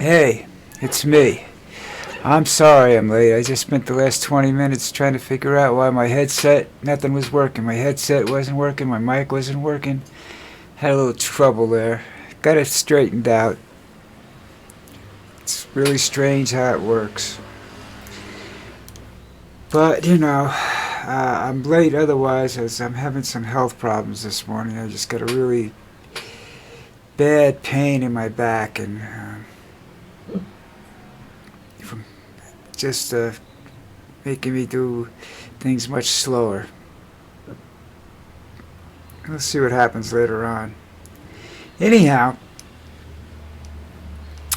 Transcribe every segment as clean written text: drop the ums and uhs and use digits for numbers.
Hey, it's me. I'm sorry I'm late. I just spent the last 20 minutes trying to figure out why nothing was working. My headset wasn't working, my mic wasn't working. Had a little trouble there. Got it straightened out. It's really strange how it works. But, I'm late otherwise as I'm having some health problems this morning. I just got a really bad pain in my back and from just making me do things much slower. We'll see what happens later on. Anyhow,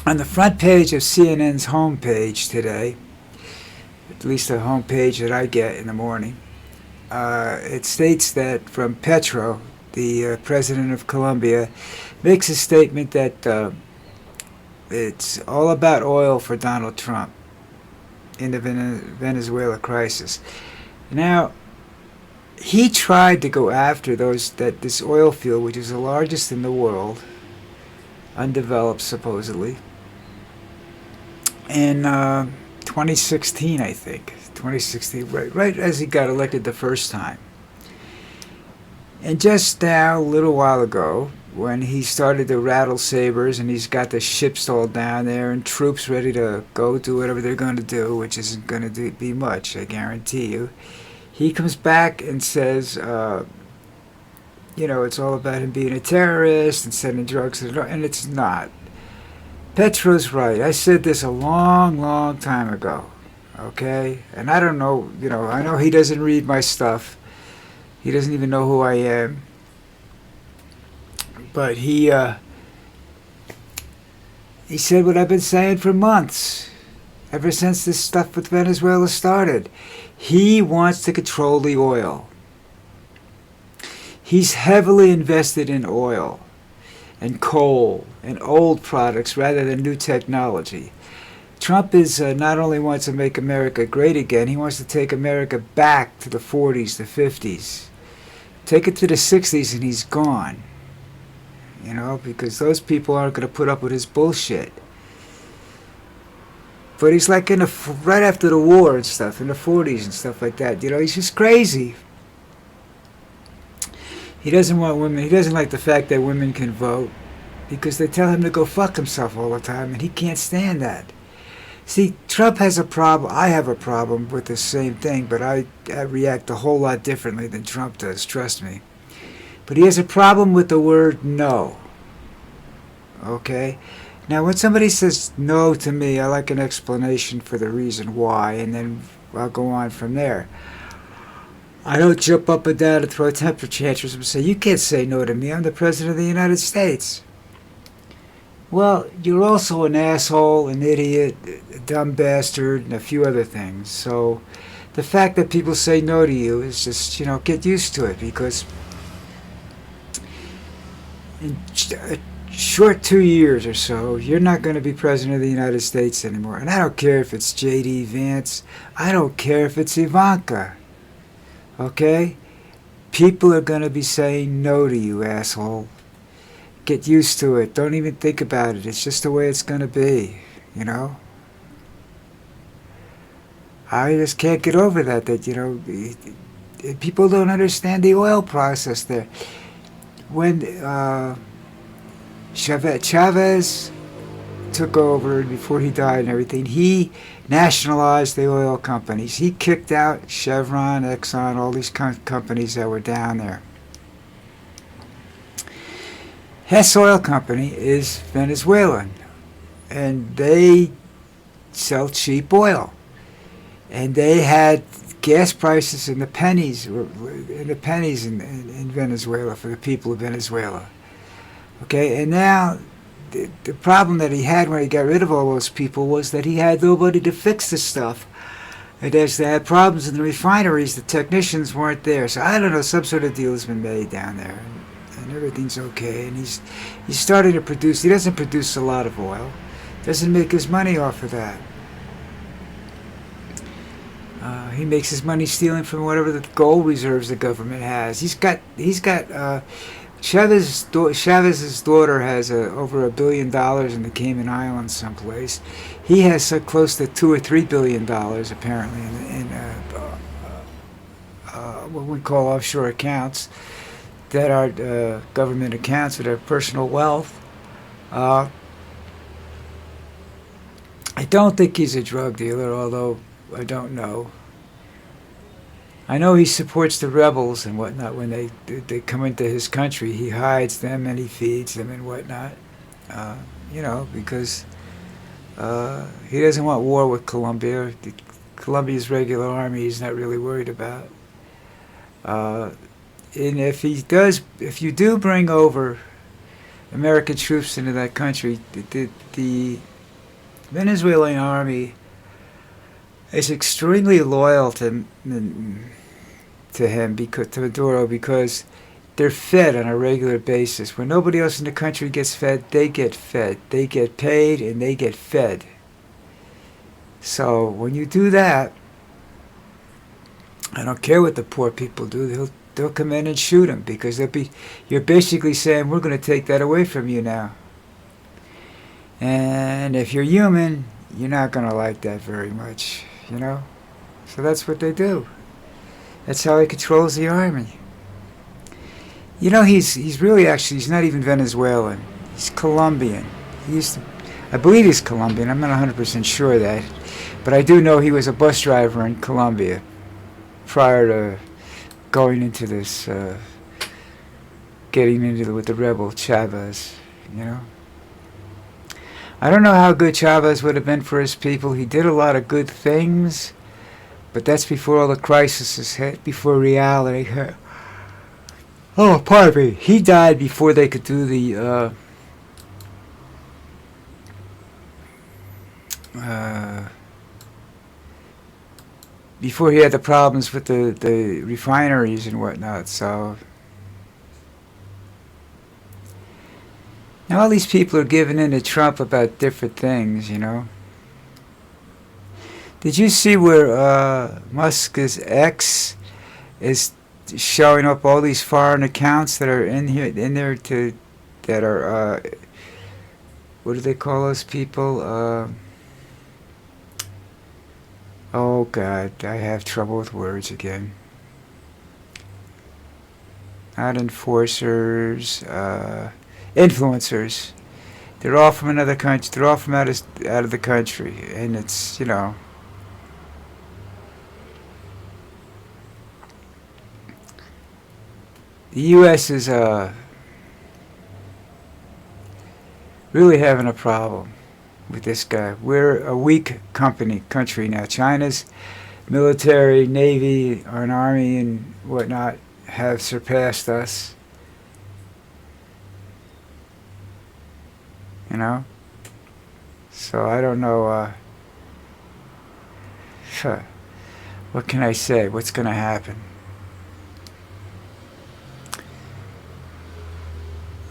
on the front page of CNN's homepage today, at least the homepage that I get in the morning, it states that from Petro, the president of Colombia, makes a statement that it's all about oil for Donald Trump in the Venezuela crisis. Now, he tried to go after this oil field, which is the largest in the world, undeveloped supposedly, in 2016, I think. 2016, right as he got elected the first time. And just now, a little while ago, when he started to rattle sabers and he's got the ships all down there and troops ready to go do whatever they're going to do, which isn't going to be much, I guarantee you, he comes back and says, it's all about him being a terrorist and sending drugs to the north, and it's not. Petro's right. I said this a long, long time ago, okay? And I don't know, I know he doesn't read my stuff. He doesn't even know who I am. But he said what I've been saying for months, ever since this stuff with Venezuela started. He wants to control the oil. He's heavily invested in oil and coal and old products rather than new technology. Trump is not only wants to make America great again, he wants to take America back to the 40s, the 50s. Take it to the 60s and he's gone. Because those people aren't going to put up with his bullshit. But he's like right after the war and stuff, in the 40s and stuff like that. He's just crazy. He doesn't want women. He doesn't like the fact that women can vote because they tell him to go fuck himself all the time, and he can't stand that. See, Trump has a problem. I have a problem with the same thing, but I react a whole lot differently than Trump does, trust me. But he has a problem with the word no. Okay? Now, when somebody says no to me, I like an explanation for the reason why, and then I'll go on from there. I don't jump up and down and throw temper tantrums and say, you can't say no to me, I'm the President of the United States. Well, you're also an asshole, an idiot, a dumb bastard, and a few other things. So the fact that people say no to you is just, get used to it, because in a short 2 years or so, you're not going to be President of the United States anymore. And I don't care if it's J.D. Vance. I don't care if it's Ivanka. Okay? People are going to be saying no to you, asshole. Get used to it. Don't even think about it. It's just the way it's going to be, I just can't get over that, people don't understand the oil process there. When Chavez took over, before he died and everything, he nationalized the oil companies. He kicked out Chevron, Exxon, all these companies that were down there. Hess Oil Company is Venezuelan, and they sell cheap oil. And they had gas prices in the pennies in Venezuela for the people of Venezuela. Okay, and now the problem that he had when he got rid of all those people was that he had nobody to fix the stuff. And as they had problems in the refineries, the technicians weren't there. So I don't know, some sort of deal has been made down there, and everything's okay. And he's starting to produce. He doesn't produce a lot of oil. Doesn't make his money off of that. He makes his money stealing from whatever the gold reserves the government has. He's got Chavez's daughter has over $1 billion in the Cayman Islands someplace. He has so close to $2 or $3 billion apparently in what we call offshore accounts that are government accounts that are personal wealth. Uh, I don't think he's a drug dealer, although I don't know. I know he supports the rebels and whatnot when they come into his country. He hides them and he feeds them and whatnot. Because he doesn't want war with Colombia. Colombia's regular army he's not really worried about. And if you do bring over American troops into that country, the Venezuelan army is extremely loyal to him, to Maduro, because they're fed on a regular basis. When nobody else in the country gets fed, they get fed. They get paid and they get fed. So when you do that, I don't care what the poor people do. They'll come in and shoot them, because you're basically saying, we're going to take that away from you now. And if you're human, you're not going to like that very much, So that's what they do. That's how he controls the army. He's really actually, he's not even Venezuelan. He's Colombian. I believe he's Colombian. I'm not 100% sure of that. But I do know he was a bus driver in Colombia prior to going into this, getting into with the rebel Chavez, I don't know how good Chavez would have been for his people. He did a lot of good things, but that's before all the crises hit, before reality hit. Oh, pardon me. He died before they could do the before he had the problems with the refineries and whatnot. So now all these people are giving in to Trump about different things, Did you see where Musk's ex is showing up all these foreign accounts that are in there that are what do they call those people? Oh God, I have trouble with words again. Not enforcers, influencers. They're all from another country. They're all from out of the country, and it's the U.S. is really having a problem with this guy. We're a weak country now. China's military, navy, or an army and whatnot have surpassed us. So I don't know. What can I say? What's going to happen?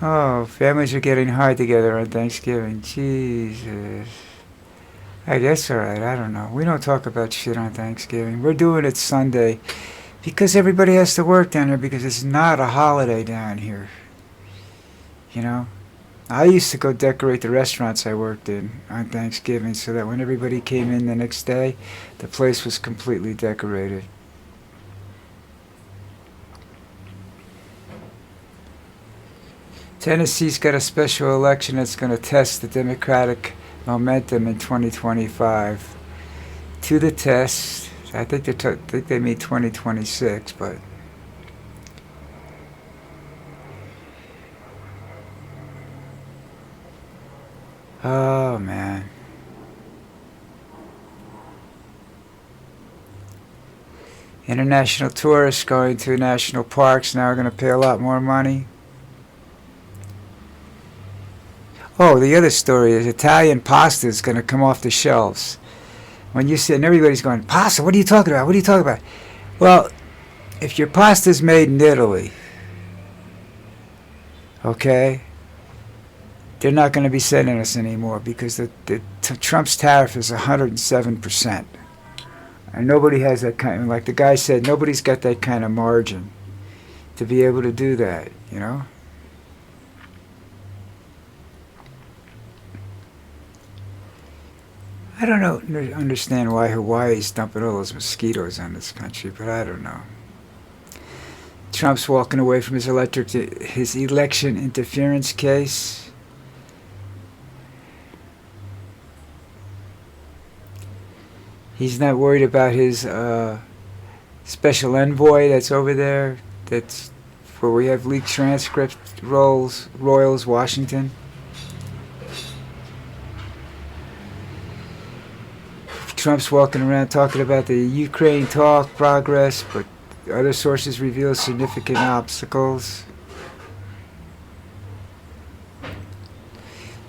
Oh, families are getting hard together on Thanksgiving. Jesus. Hey, that's alright. I don't know. We don't talk about shit on Thanksgiving. We're doing it Sunday because everybody has to work down here, because it's not a holiday down here. I used to go decorate the restaurants I worked in on Thanksgiving so that when everybody came in the next day, the place was completely decorated. Tennessee's got a special election that's going to test the Democratic momentum in 2025. To the test. I think they mean 2026, but oh man. International tourists going to national parks now are going to pay a lot more money. Oh, the other story is Italian pasta is going to come off the shelves. When you sit and everybody's going, pasta, what are you talking about? What are you talking about? Well, if your pasta is made in Italy, okay, they're not going to be sending us anymore, because Trump's tariff is 107%. And nobody has that kind, like the guy said, nobody's got that kind of margin to be able to do that, I don't know, understand why Hawaii's dumping all those mosquitoes on this country, but I don't know. Trump's walking away from his election interference case. He's not worried about his special envoy that's over there. That's where we have leaked transcript Royals, Washington. Trump's walking around talking about the Ukraine talk progress, but other sources reveal significant obstacles.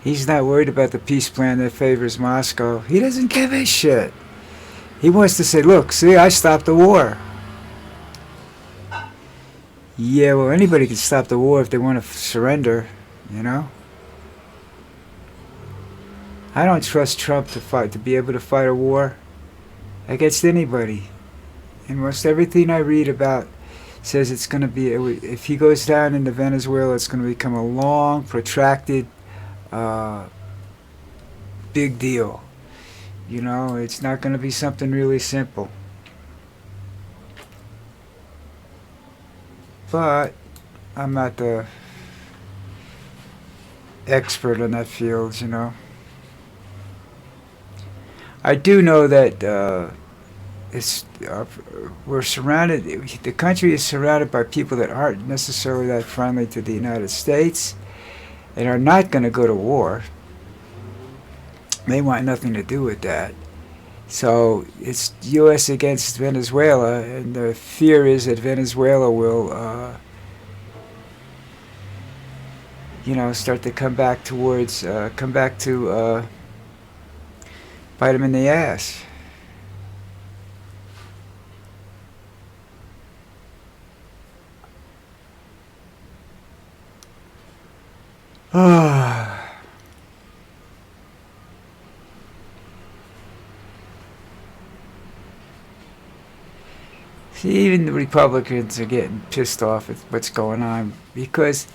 He's not worried about the peace plan that favors Moscow. He doesn't give a shit. He wants to say, look, see, I stopped the war. Yeah, well, anybody can stop the war if they want to surrender, you know? I don't trust Trump to be able to fight a war against anybody. And most everything I read about says it's going to be, if he goes down into Venezuela, it's going to become a long, protracted, big deal. You know, it's not going to be something really simple. But I'm not the expert in that field, you know. I do know that we're surrounded. The country is surrounded by people that aren't necessarily that friendly to the United States, and are not going to go to war. They want nothing to do with that. So it's U.S. against Venezuela, and the fear is that Venezuela will, start to come back to bite them in the ass. See, even the Republicans are getting pissed off at what's going on, because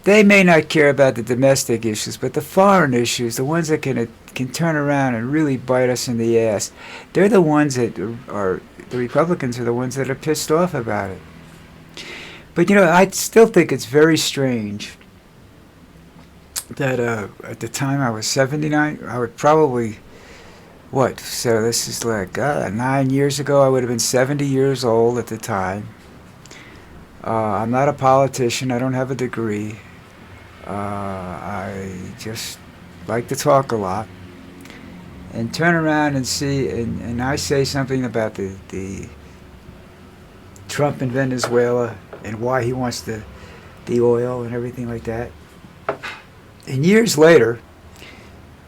they may not care about the domestic issues, but the foreign issues, the ones that can turn around and really bite us in the ass, they're the ones that are, the Republicans are the ones that are pissed off about it. But, I still think it's very strange that at the time I was 79, I would probably, so this is like 9 years ago, I would have been 70 years old at the time. I'm not a politician, I don't have a degree. I just like to talk a lot. And turn around and see, and I say something about the Trump in Venezuela and why he wants the oil and everything like that. And years later,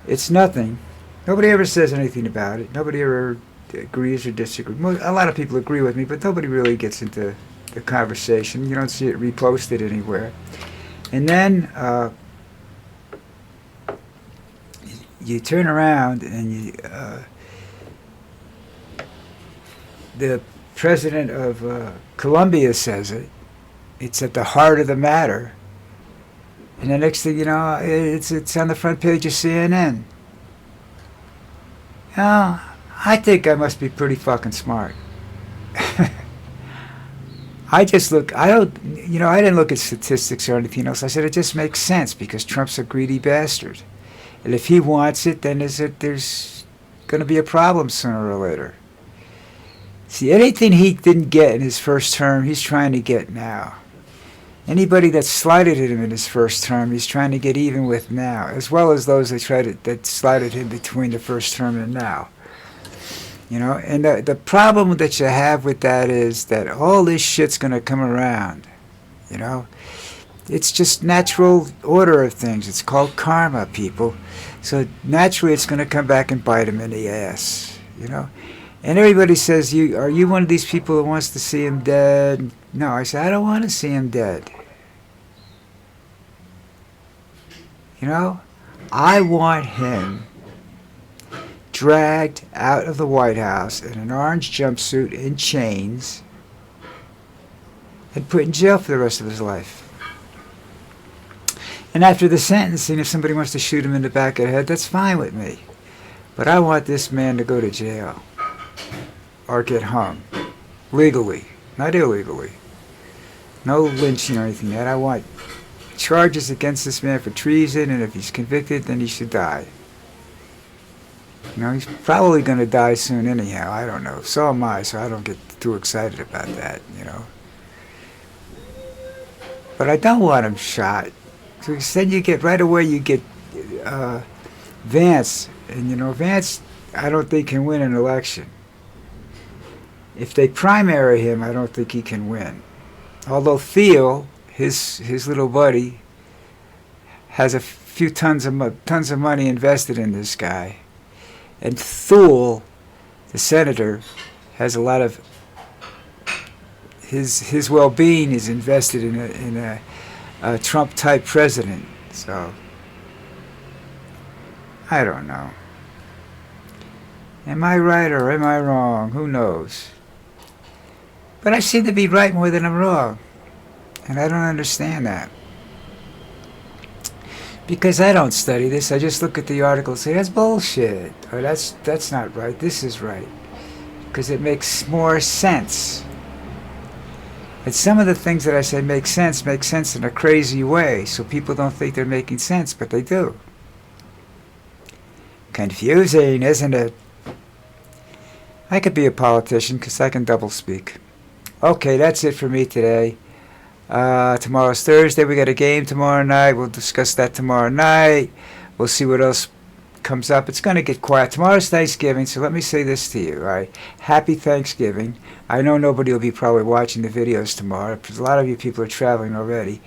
it's nothing. Nobody ever says anything about it. Nobody ever agrees or disagrees. A lot of people agree with me, but nobody really gets into the conversation. You don't see it reposted anywhere. And then you turn around and the president of Colombia says it. It's at the heart of the matter. And the next thing you know, it's on the front page of CNN. I think I must be pretty fucking smart. I didn't look at statistics or anything else. I said it just makes sense because Trump's a greedy bastard. And if he wants it, then there's going to be a problem sooner or later. See, anything he didn't get in his first term, he's trying to get now. Anybody that slighted him in his first term, he's trying to get even with now, as well as those that slighted him between the first term and now. And the problem that you have with that is that all this shit's going to come around. It's just natural order of things. It's called karma, people. So naturally it's going to come back and bite him in the ass, And everybody says, are you one of these people that wants to see him dead? No, I said, I don't want to see him dead. I want him dragged out of the White House in an orange jumpsuit and chains and put in jail for the rest of his life. And after the sentencing, if somebody wants to shoot him in the back of the head, that's fine with me. But I want this man to go to jail or get hung legally, not illegally. No lynching or anything like that. I want charges against this man for treason, and if he's convicted, then he should die. You know, he's probably going to die soon anyhow. I don't know. So am I, so I don't get too excited about that, you know. But I don't want him shot. Because then you get, right away, you get Vance. And, you know, Vance, I don't think can win an election. If they primary him, I don't think he can win. Although Theo, his little buddy, has a few tons of money invested in this guy. And Thule, the senator, has a lot of his well-being is invested in a Trump-type president. So I don't know. Am I right or am I wrong? Who knows? But I seem to be right more than I'm wrong, and I don't understand that. Because I don't study this, I just look at the article and say, that's bullshit. Or that's not right, this is right. Because it makes more sense. And some of the things that I say make sense in a crazy way, so people don't think they're making sense, but they do. Confusing, isn't it? I could be a politician because I can double speak. Okay, that's it for me today. Tomorrow's Thursday. We got a game tomorrow night. We'll discuss that tomorrow night. We'll see what else comes up. It's going to get quiet. Tomorrow's Thanksgiving, so let me say this to you, all right? Happy Thanksgiving. I know nobody will be probably watching the videos tomorrow because a lot of you people are traveling already.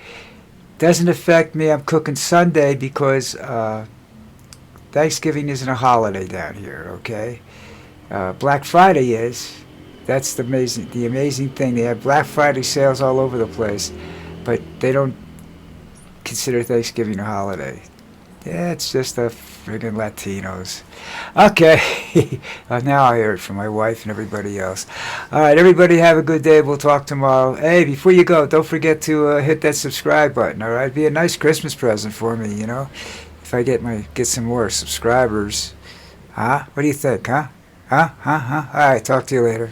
Doesn't affect me. I'm cooking Sunday because Thanksgiving isn't a holiday down here, okay? Black Friday is. That's the amazing thing. They have Black Friday sales all over the place, but they don't consider Thanksgiving a holiday. Yeah, it's just the friggin' Latinos. Okay, now I hear it from my wife and everybody else. All right, everybody have a good day. We'll talk tomorrow. Hey, before you go, don't forget to hit that subscribe button, all right? Be a nice Christmas present for me, you know? If I get some more subscribers. Huh? What do you think, huh? Huh? All right, talk to you later.